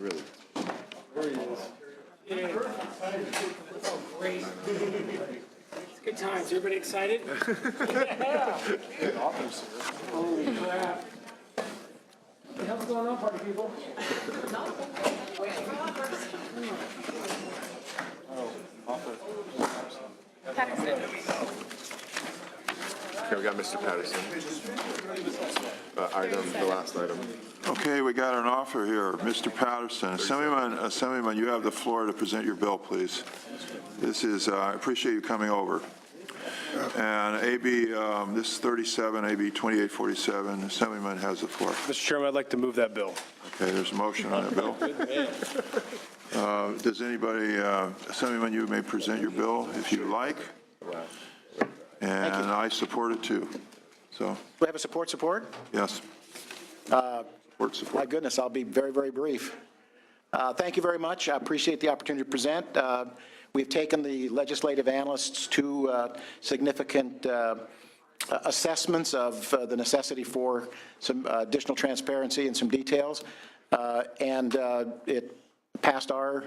Really? There he is. Yay. Great. It's good times. Everybody excited? Yeah. Holy crap. What the hell's going on, party people? Okay, we got Mr. Patterson. The last item. Okay, we got an offer here. Mr. Patterson, Assemblyman, you have the floor to present your bill, please. This is, I appreciate you coming over. And this is 37, AB 2847. Assemblyman has the floor. Mr. Chairman, I'd like to move that bill. Okay, there's a motion on that bill. Does anybody, Assemblyman, you may present your bill if you like. And I support it too. So, Do we have a support? yes. Support. My goodness, I'll be very, very brief. Thank you very much. I appreciate the opportunity to present. We've taken the legislative analysts to significant assessments of the necessity for some additional transparency and some details. And it passed our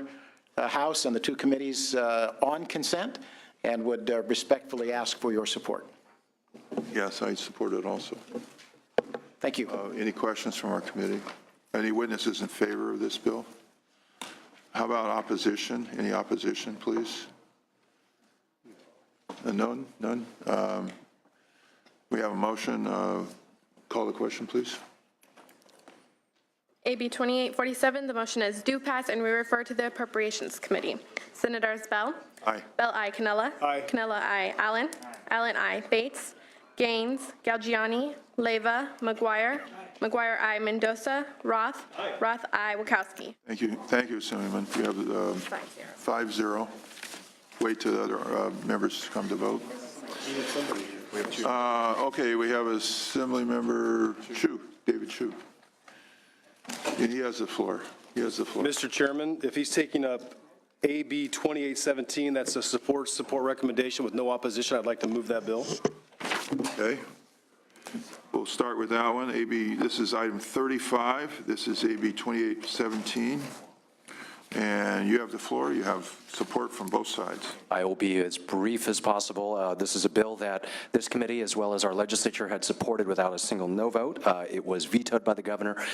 House and the two committees on consent, and would respectfully ask for your support. Yes, I support it also. Thank you. Any questions from our committee? Any witnesses in favor of this bill? How about opposition? Any opposition, please? None? None? We have a motion. Call the question, please. AB 2847, the motion is due pass, and we refer to the Appropriations Committee. Senators Bell? Aye. Bell, aye. Cannella? Aye. Cannella, aye. Allen? Allen, aye. Bates? Gaines, Galgiani, Leyva, McGuire, McGuire I. Mendoza, Roth, Roth I. Wachowski. Thank you, Assemblyman. We have 5-0. Wait till the other members come to vote. Okay, we have Assemblymember Chu, David Chu. And he has the floor. Mr. Chairman, if he's taking up AB 2817, that's a support recommendation with no opposition, I'd like to move that bill. Okay. We'll start with that one. This is item 35. This is AB 2817. And you have the floor. You have support from both sides. I will be as brief as possible. This is a bill that this committee, as well as our legislature, had supported without a single no vote. It was vetoed by the governor.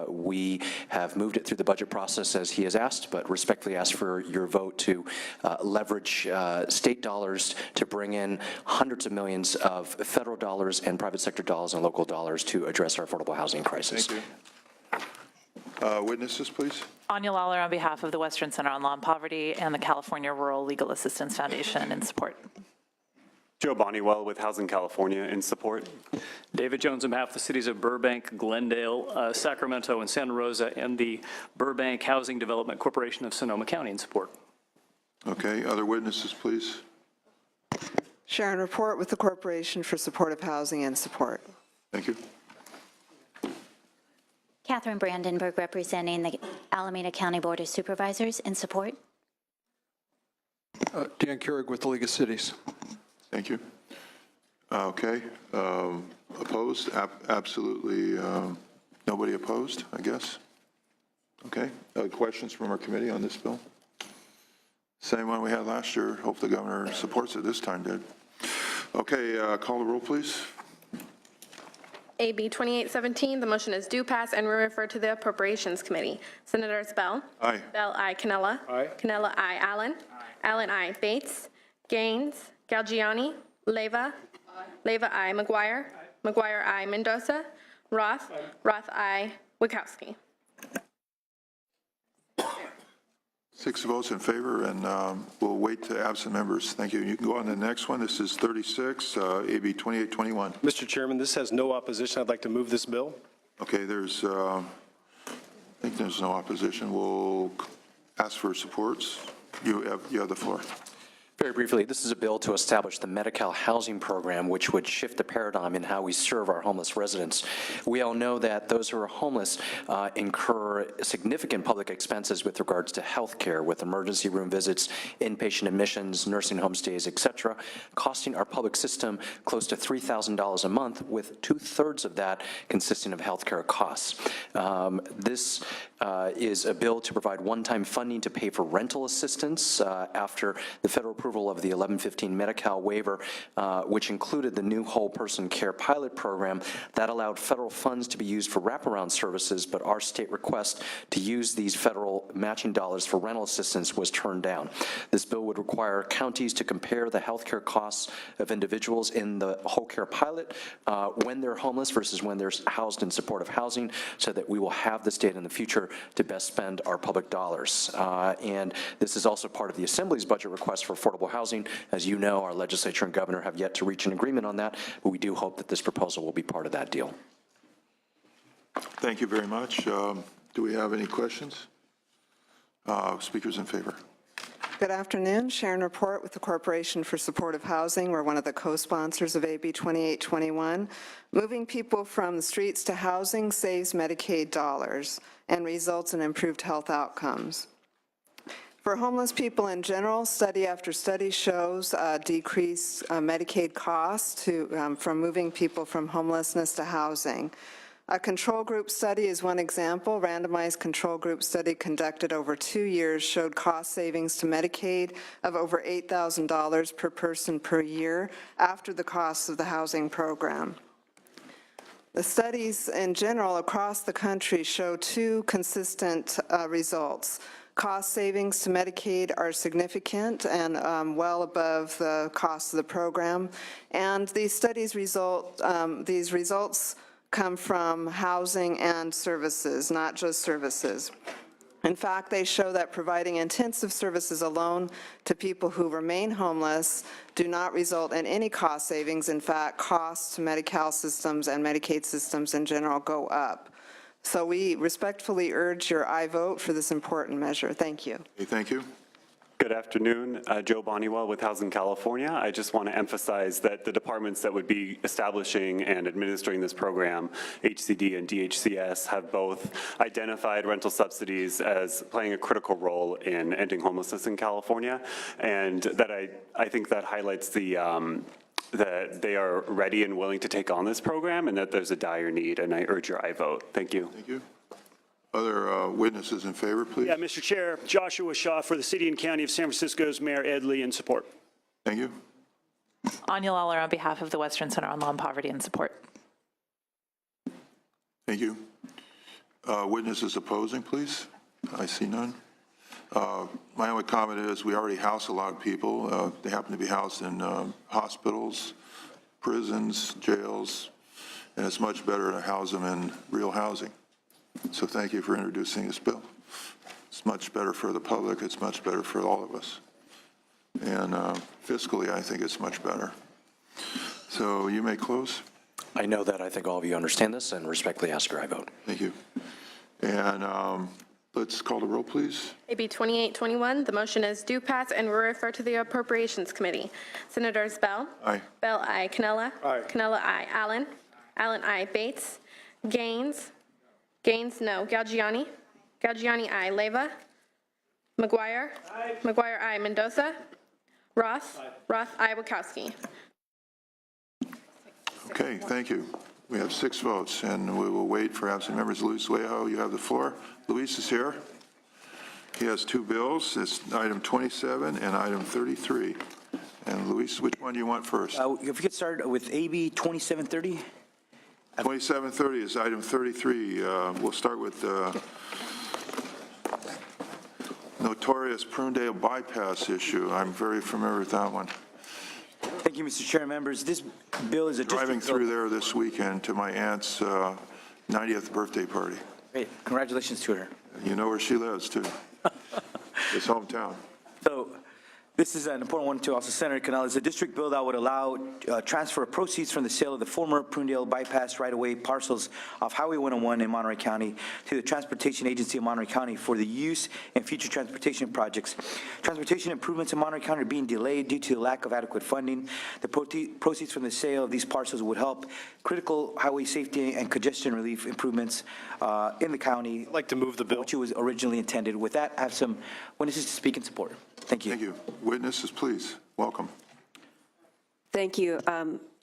We have moved it through the budget process as he has asked, but respectfully ask for your vote to leverage state dollars to bring in hundreds of millions of federal dollars and private sector dollars and local dollars to address our affordable housing crisis. Thank you. Witnesses, please. Anya Lawler on behalf of the Western Center on Law and Poverty and the California Rural Legal Assistance Foundation in support. Joe Bonniwell with Housing California in support. David Jones on behalf of the cities of Burbank, Glendale, Sacramento, and Santa Rosa, and the Burbank Housing Development Corporation of Sonoma County in support. Okay, other witnesses, please. Sharon Report with the Corporation for Supportive Housing in support. Thank you. Catherine Brandenburg representing the Alameda County Board of Supervisors in support. Dan Keurig with the League of Cities. Thank you. Okay. Opposed? Absolutely nobody opposed, I guess. Okay. Questions from our committee on this bill? Same one we had last year. Hope the governor supports it this time, did. Okay. Call the roll, please. AB 2817, the motion is due pass and referred to the Appropriations Committee. Senators Bell. Aye. Bell I. Cannella. Aye. Cannella I. Allen. Allen I. Bates. Gaines. Galgiani. Leyva. Leyva I. McGuire. McGuire I. Mendoza. Roth. Roth I. Wachowski. 6 votes in favor, and we'll wait to absent members. Thank you. You can go on to the next one. This is 36, AB 2821. Mr. Chairman, this has no opposition. I'd like to move this bill. Okay, I think there's no opposition. We'll ask for supports. You have the floor. Very briefly, this is a bill to establish the Medi-Cal housing program, which would shift the paradigm in how we serve our homeless residents. We all know that those who are homeless incur significant public expenses with regards to health care, with emergency room visits, inpatient admissions, nursing home stays, et cetera, costing our public system close to $3,000 a month, with 2/3 of that consisting of health care costs. This is a bill to provide one-time funding to pay for rental assistance after the federal approval of the 1115 Medi-Cal waiver, which included the new whole person care pilot program that allowed federal funds to be used for wraparound services, but our state request to use these federal matching dollars for rental assistance was turned down. This bill would require counties to compare the health care costs of individuals in the whole care pilot when they're homeless versus when they're housed in supportive housing, so that we will have this data in the future to best spend our public dollars. And this is also part of the Assembly's budget request for affordable housing. As you know, our legislature and governor have yet to reach an agreement on that, but we do hope that this proposal will be part of that deal. Thank you very much. Do we have any questions? Speakers in favor. Good afternoon. Sharon Report with the Corporation for Supportive Housing. We're one of the co-sponsors of AB 2821. Moving people from the streets to housing saves Medicaid dollars and results in improved health outcomes. For homeless people in general, study after study shows decreased Medicaid costs from moving people from homelessness to housing. A control group study is one example. Randomized control group study conducted over 2 years showed cost savings to Medicaid of over $8,000 per person per year after the costs of the housing program. The studies in general across the country show 2 consistent results. Cost savings to Medicaid are significant and well above the cost of the program. And these results come from housing and services, not just services. In fact, they show that providing intensive services alone to people who remain homeless do not result in any cost savings. In fact, costs to Medi-Cal systems and Medicaid systems in general go up. So we respectfully urge your aye vote for this important measure. Thank you. Okay, thank you. Good afternoon, Joe Bonniwell with Housing California. I just want to emphasize that the departments that would be establishing and administering this program, HCD and DHCS, have both identified rental subsidies as playing a critical role in ending homelessness in California, and that I think that highlights the that they are ready and willing to take on this program and that there's a dire need, and I urge your aye vote. Thank you. Thank you. Other witnesses in favor, please? Yeah, Mr. Chair, Joshua Shaw for the City and County of San Francisco's Mayor Ed Lee in support. Thank you. Anya Lawler on behalf of the Western Center on Law and Poverty in support. Thank you. Witnesses opposing, please? I see none. My only comment is we already house a lot of people. They happen to be housed in hospitals, prisons, jails, and it's much better to house them in real housing. So thank you for introducing this bill. It's much better for the public. It's much better for all of us. And fiscally, I think it's much better. So you may close. I know that. I think all of you understand this and respectfully ask your aye vote. Thank you. And let's call the roll, please. AB 2821, the motion is due pass and will refer to the Appropriations Committee. Senators Bell? Aye. Bell, aye. Cannella? Aye. Cannella, aye. Allen? Allen, aye. Bates? Gaines? Gaines, no. Galgiani? Galgiani, aye. Leyva? McGuire? Aye. McGuire, aye. Mendoza? Roth? Aye. Roth, aye. Wachowski. Okay, thank you. We have 6 votes, and we will wait for absent members. Luis Lejo, you have the floor. Luis is here. He has 2 bills. It's item 27 and item 33. And Luis, which one do you want first? If we could start with AB 2730. 2730 is item 33. We'll start with notorious Prunedale bypass issue. I'm very familiar with that one. Thank you, Mr. Chair and members. This bill is a Driving district through bill. there this weekend to my aunt's 90th birthday party. Great. Congratulations to her. You know where she lives, too. It's hometown. So this is an important one to also Senator Cannella. It's a district bill that would allow transfer of proceeds from the sale of the former Prunedale bypass right-of-way parcels off Highway 101 in Monterey County to the Transportation Agency of Monterey County for the use in future transportation projects. Transportation improvements in Monterey County are being delayed due to the lack of adequate funding. The proceeds from the sale of these parcels would help critical highway safety and congestion relief improvements in the county. I'd like to move the bill. Which it was originally intended. With that, I have some witnesses to speak in support. Thank you. Thank you. Witnesses, please. Welcome. Thank you,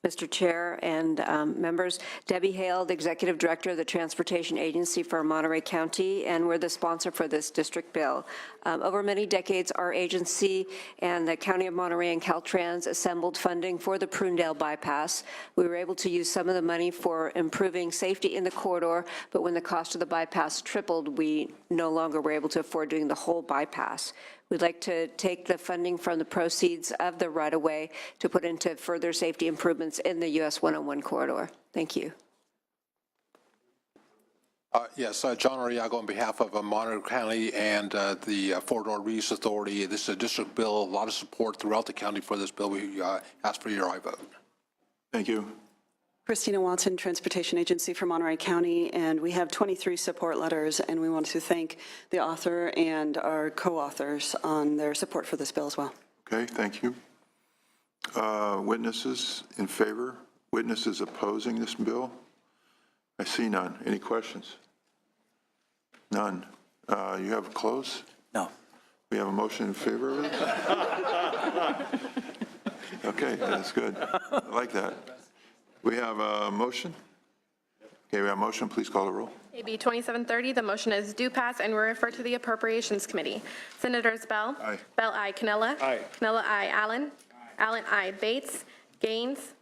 Mr. Chair and members. Debbie Hale, the Executive Director of the Transportation Agency for Monterey County, and we're the sponsor for this district bill. Over many decades, our agency and the County of Monterey and Caltrans assembled funding for the Prunedale bypass. We were able to use some of the money for improving safety in the corridor, but when the cost of the bypass tripled, we no longer were able to afford doing the whole bypass. We'd like to take the funding from the proceeds of the right-of-way to put into further safety improvements in the US 101 corridor. Thank you. Yes, John Arriaga on behalf of Monterey County and the Fort Ord Reuse Authority. This is a district bill, a lot of support throughout the county for this bill. We ask for your aye vote. Thank you. Christina Watson, Transportation Agency for Monterey County, and we have 23 support letters, and we want to thank the author and our co-authors on their support for this bill as well. Okay, thank you. Witnesses in favor? Witnesses opposing this bill? I see none. Any questions? None. You have a close? No. We have a motion in favor of it? Okay, that's good. I like that. We have a motion? Okay, we have a motion. Please call the roll. AB 2730, the motion is due pass and will refer to the Appropriations Committee. Senators Bell? Aye. Bell, aye. Cannella? Aye. Cannella, aye. Allen? Allen, aye. Bates? Gaines?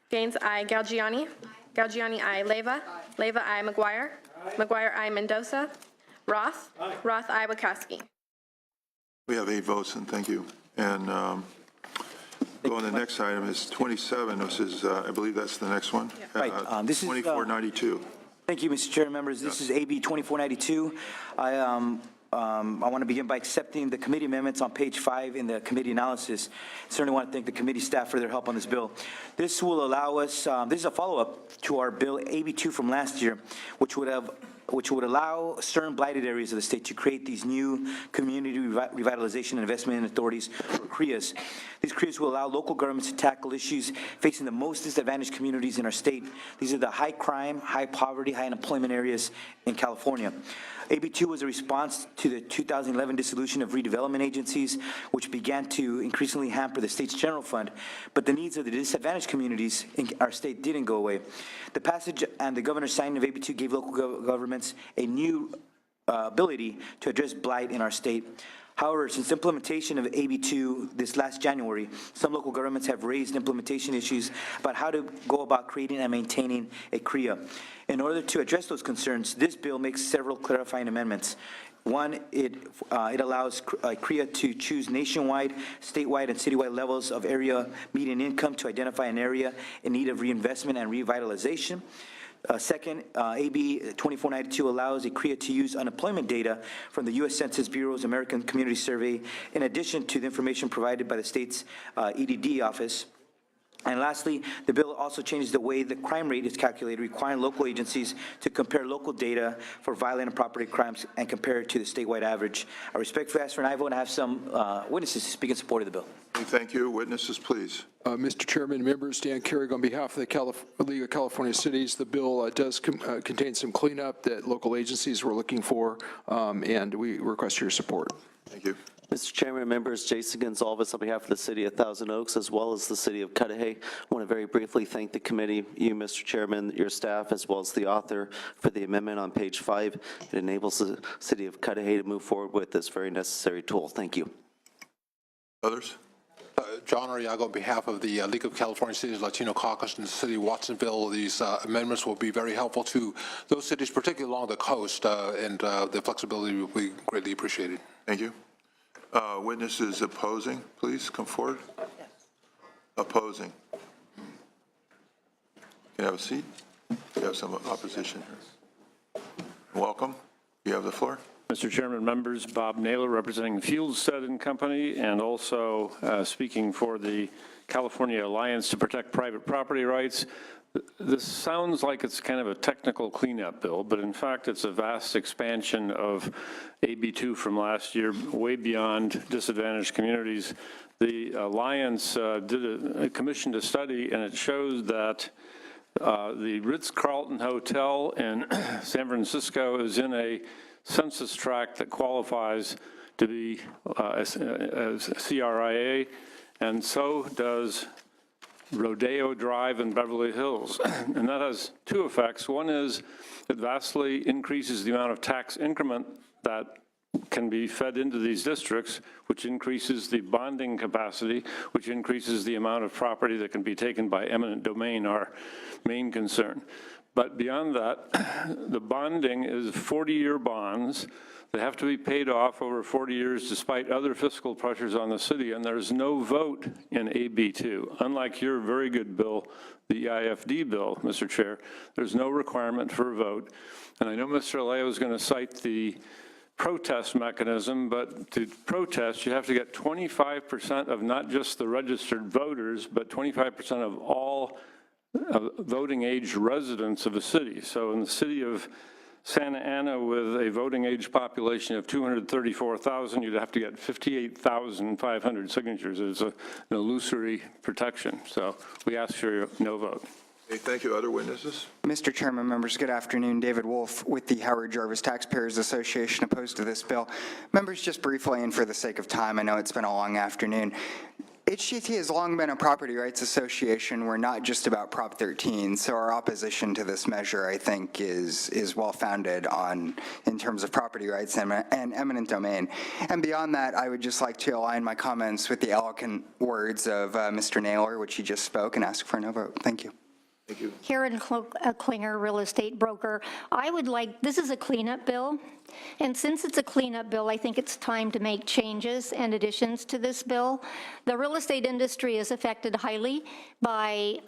Gaines, aye. Galgiani? Galgiani, aye. Leyva? Leyva, aye. McGuire? McGuire, aye. Mendoza? Roth? Roth, aye. Wachowski. We have 8 votes, and thank you. And go on, the next item is 27. This is, I believe that's the next one. Right. This is 2492. Thank you, Mr. Chair and members. This is AB 2492. I want to begin by accepting the committee amendments on page 5 in the committee analysis. Certainly want to thank the committee staff for their help on this bill. This will allow us, this is a follow-up to our bill AB2 from last year, which would allow certain blighted areas of the state to create these new community revitalization and investment authorities, or CREAs. These CREAs will allow local governments to tackle issues facing the most disadvantaged communities in our state. These are the high crime, high poverty, high unemployment areas in California. AB2 was a response to the 2011 dissolution of redevelopment agencies, which began to increasingly hamper the state's general fund, but the needs of the disadvantaged communities in our state didn't go away. The passage and the governor's signing of AB2 gave local governments a new ability to address blight in our state. However, since implementation of AB2 this last January, some local governments have raised implementation issues about how to go about creating and maintaining a CREA. In order to address those concerns, this bill makes several clarifying amendments. One, it allows CREA to choose nationwide, statewide, and citywide levels of area median income to identify an area in need of reinvestment and revitalization. Second, AB 2492 allows a CREA to use unemployment data from the U.S. Census Bureau's American Community Survey, in addition to the information provided by the state's EDD office. And lastly, the bill also changes the way the crime rate is calculated, requiring local agencies to compare local data for violent and property crimes and compare it to the statewide average. I respectfully ask for an aye vote and have some witnesses to speak in support of the bill. Thank you. Witnesses, please. Mr. Chairman, members, Dan Carrig on behalf of the League of California Cities. The bill does contain some cleanup that local agencies were looking for, and we request your support. Thank you. Mr. Chairman, members, Jason Gonzalez on behalf of the City of Thousand Oaks, as well as the City of Cudahy. I want to very briefly thank the committee, you, Mr. Chairman, your staff, as well as the author for the amendment on page 5. It enables the City of Cudahy to move forward with this very necessary tool. Thank you. Others? John Arriaga on behalf of the League of California Cities Latino Caucus in the city of Watsonville. These amendments will be very helpful to those cities, particularly along the coast, and the flexibility will be greatly appreciated. Thank you. Witnesses opposing, please come forward. Yes. Opposing. Can you have a seat? We have some opposition here. Welcome. You have the floor. Mr. Chairman, members, Bob Naylor representing Fieldstead and Company, and also speaking for the California Alliance to Protect Private Property Rights. This sounds like it's kind of a technical cleanup bill, but in fact it's a vast expansion of AB2 from last year, way beyond disadvantaged communities. The Alliance commissioned a study, and it shows that the Ritz-Carlton Hotel in San Francisco is in a census tract that qualifies to be a CRIA, and so does Rodeo Drive in Beverly Hills. And that has two effects. One is it vastly increases the amount of tax increment that can be fed into these districts, which increases the bonding capacity, which increases the amount of property that can be taken by eminent domain, our main concern. But beyond that, the bonding is 40-year bonds. They have to be paid off over 40 years despite other fiscal pressures on the city, and there's no vote in AB2. Unlike your very good bill, the EIFD bill, Mr. Chair, there's no requirement for a vote. And I know Mr. Aleo is going to cite the protest mechanism, but to protest, you have to get 25% of not just the registered voters, but 25% of all voting age residents of the city. So in the city of Santa Ana, with a voting age population of 234,000, you'd have to get 58,500 signatures. It's an illusory protection. So we ask for your no vote. Okay, thank you. Other witnesses? Mr. Chairman, members, good afternoon. David Wolf with the Howard Jarvis Taxpayers Association, opposed to this bill. Members, just briefly and for the sake of time, I know it's been a long afternoon. HGT has long been a property rights association. We're not just about Prop 13, so our opposition to this measure, I think, is well-founded in terms of property rights and eminent domain. And beyond that, I would just like to align my comments with the eloquent words of Mr. Naylor, which he just spoke, and ask for a no vote. Thank you. Thank you. Karen Klinger, real estate broker. This is a cleanup bill, and since it's a cleanup bill, I think it's time to make changes and additions to this bill. The real estate industry is affected highly by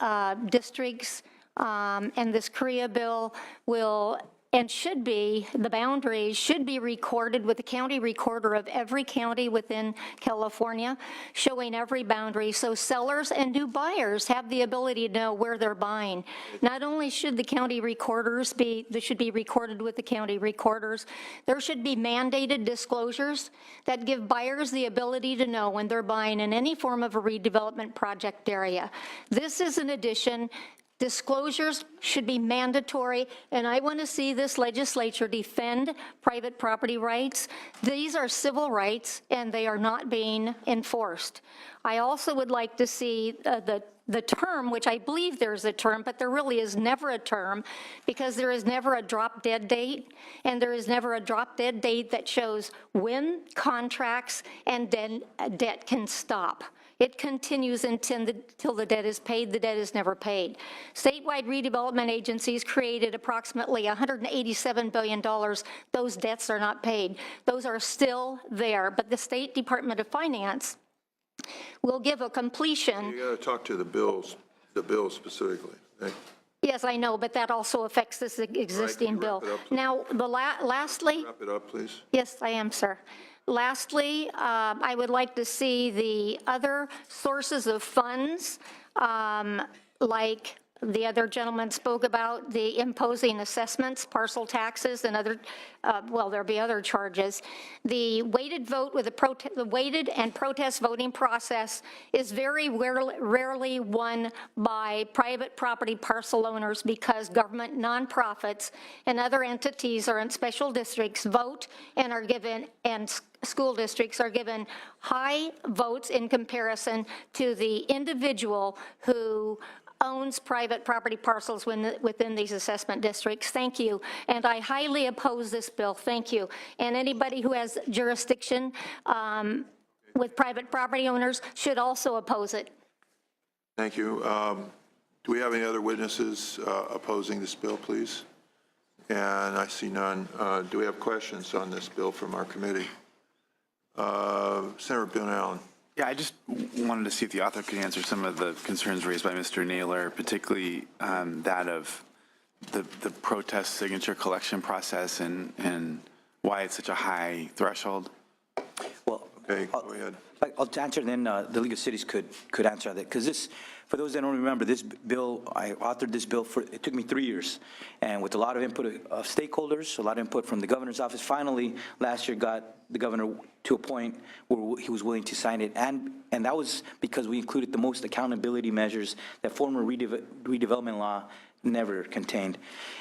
districts, and this CREA bill will and should be, the boundaries should be recorded with the county recorder of every county within California, showing every boundary, so sellers and new buyers have the ability to know where they're buying. Not only should the county recorders be, they should be recorded with the county recorders, there should be mandated disclosures that give buyers the ability to know when they're buying in any form of a redevelopment project area. This is an addition. Disclosures should be mandatory, and I want to see this legislature defend private property rights. These are civil rights, and they are not being enforced. I also would like to see the term, which I believe there's a term, but there really is never a term, because there is never a drop-dead date, and there is never a drop-dead date that shows when contracts and debt can stop. It continues until the debt is paid. The debt is never paid. Statewide redevelopment agencies created approximately $187 billion. Those debts are not paid. Those are still there, but the State Department of Finance will give a completion. You got to talk to the bills specifically. Okay? Yes, I know, but that also affects this existing bill. Now, lastly. Wrap it up, please. Yes, I am, sir. Lastly, I would like to see the other sources of funds, like the other gentleman spoke about, the imposing assessments, parcel taxes, and other, well, there'll be other charges. The weighted vote with the weighted and protest voting process is very rarely won by private property parcel owners, because government nonprofits and other entities are in special districts vote and are given, and school districts are given high votes in comparison to the individual who owns private property parcels within these assessment districts. Thank you. And I highly oppose this bill. Thank you. And anybody who has jurisdiction with private property owners should also oppose it. Thank you. Do we have any other witnesses opposing this bill, please? And I see none. Do we have questions on this bill from our committee? Senator Bill Allen. Yeah, I just wanted to see if the author could answer some of the concerns raised by Mr. Naylor, particularly that of the protest signature collection process and why it's such a high threshold. Well, okay, go ahead. I'll answer, then the League of Cities could answer that, because this, for those that don't remember, this bill, I authored this bill it took me 3 years, and with a lot of input of stakeholders, a lot of input from the governor's office. Finally, last year got the governor to a point where he was willing to sign it, and that was because we included the most accountability measures that former redevelopment law never contained.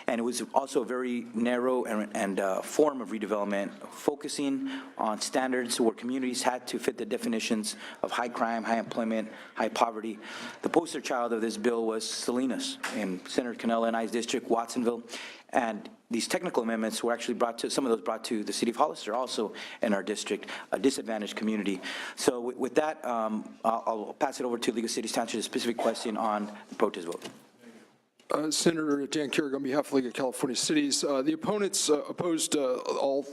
And it was also a very narrow and form of redevelopment, focusing on standards where communities had to fit the definitions of high crime, high employment, high poverty. The poster child of this bill was Salinas in Senator Canella and I's district, Watsonville. And these technical amendments were actually some of those brought to the city of Hollister, also in our district, a disadvantaged community. So with that, I'll pass it over to League of Cities to answer the specific question on the protest vote. Senator Dan Keurig on behalf of League of California Cities. The opponents opposed all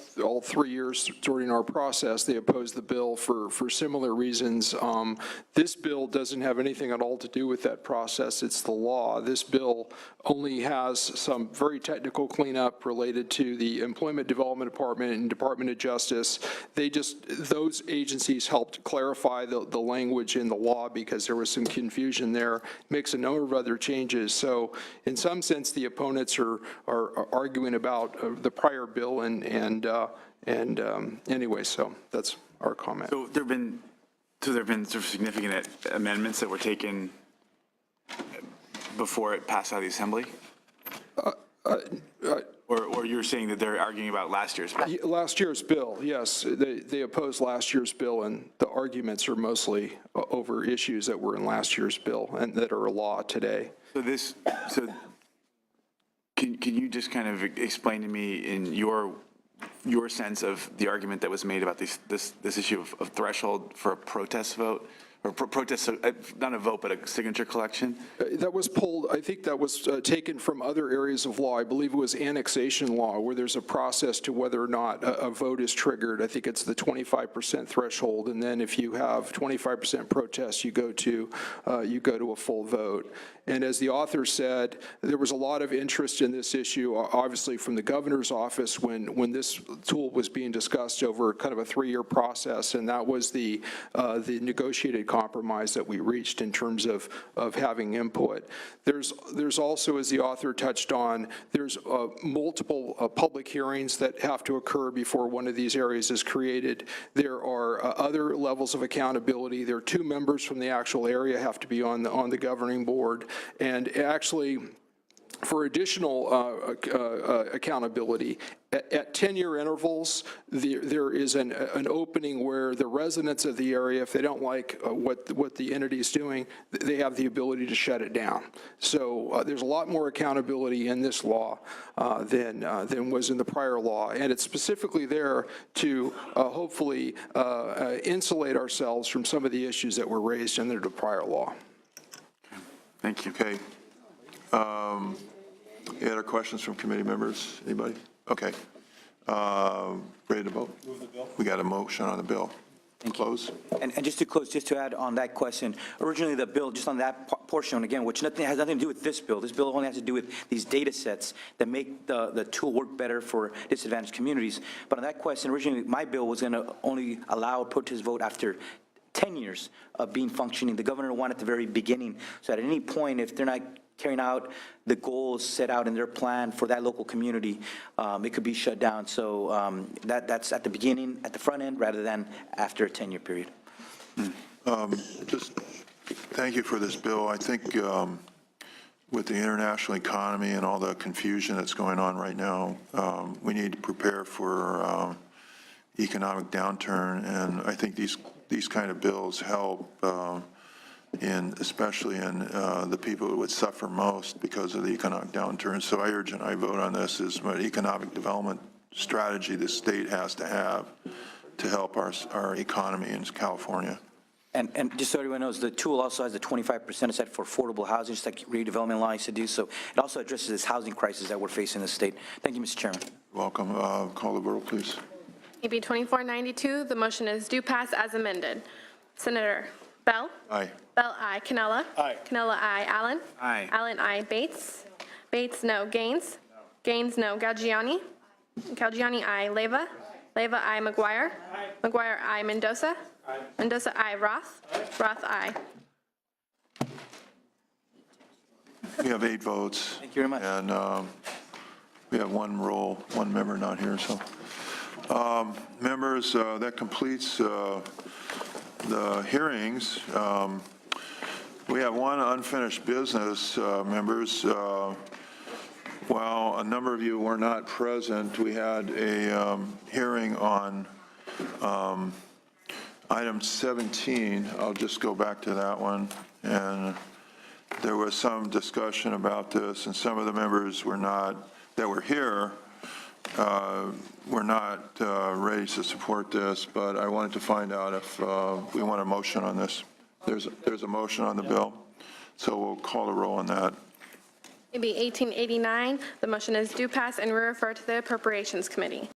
3 years during our process. They opposed the bill for similar reasons. This bill doesn't have anything at all to do with that process. It's the law. This bill only has some very technical cleanup related to the Employment Development Department and Department of Justice. Those agencies helped clarify the language in the law because there was some confusion there. Makes a number of other changes. So in some sense, the opponents are arguing about the prior bill, and anyway, so that's our comment. So there have been sort of significant amendments that were taken before it passed out of the Assembly? Or you're saying that they're arguing about last year's bill? Last year's bill, yes. They opposed last year's bill, and the arguments are mostly over issues that were in last year's bill and that are a law today. So can you just kind of explain to me in your sense of the argument that was made about this issue of threshold for a protest vote or protest, not a vote, but a signature collection? That was pulled, I think that was taken from other areas of law. I believe it was annexation law, where there's a process to whether or not a vote is triggered. I think it's the 25% threshold, and then if you have 25% protest, you go to a full vote. And as the author said, there was a lot of interest in this issue, obviously from the governor's office when this tool was being discussed over kind of a 3-year process, and that was the negotiated compromise that we reached in terms of having input. There's also, as the author touched on, there's multiple public hearings that have to occur before one of these areas is created. There are other levels of accountability. There are 2 members from the actual area have to be on the governing board. And actually, for additional accountability, at 10-year intervals, there is an opening where the residents of the area, if they don't like what the entity is doing, they have the ability to shut it down. So there's a lot more accountability in this law than was in the prior law, and it's specifically there to hopefully insulate ourselves from some of the issues that were raised under the prior law. Thank you. Okay. Any other questions from committee members? Anybody? Okay. Ready to vote? Move the bill. We got a motion on the bill. Close. And just to close, just to add on that question, originally the bill, just on that portion, again, which has nothing to do with this bill. This bill only has to do with these data sets that make the tool work better for disadvantaged communities. But on that question, originally my bill was going to only allow a protest vote after 10 years of being functioning. The governor wanted at the very beginning, so at any point, if they're not carrying out the goals set out in their plan for that local community, it could be shut down. So that's at the beginning, at the front end, rather than after a 10-year period. Just thank you for this bill. I think with the international economy and all the confusion that's going on right now, we need to prepare for economic downturn, and I think these kind of bills help especially in the people who would suffer most because of the economic downturn. So I urge and I vote on this as an economic development strategy the state has to have to help our economy in California. And just so everyone knows, the tool also has the 25% set for affordable housing, just like redevelopment law used to do. So it also addresses this housing crisis that we're facing in the state. Thank you, Mr. Chairman. Welcome. Call the vote, please. AB 2492, the motion is due pass as amended. Senator Bell? Aye. Bell, aye. Cannella? Aye. Cannella, aye. Allen? Aye. Allen, aye. Bates? Bates, no. Gaines? Gaines, no. Galgiani? Galgiani, aye. Leyva? Leyva, aye. McGuire? McGuire, aye. Mendoza? Mendoza, aye. Roth? Roth, aye. We have 8 votes. Thank you very much. And we have one member not here. So, members, that completes the hearings. We have one unfinished business, members. While a number of you were not present, we had a hearing on item 17. I'll just go back to that one. And there was some discussion about this, and some of the members that were here were not ready to support this, but I wanted to find out if we want a motion on this. There's a motion on the bill, so we'll call a roll on that. AB 1889, the motion is due pass and refer to the Appropriations Committee.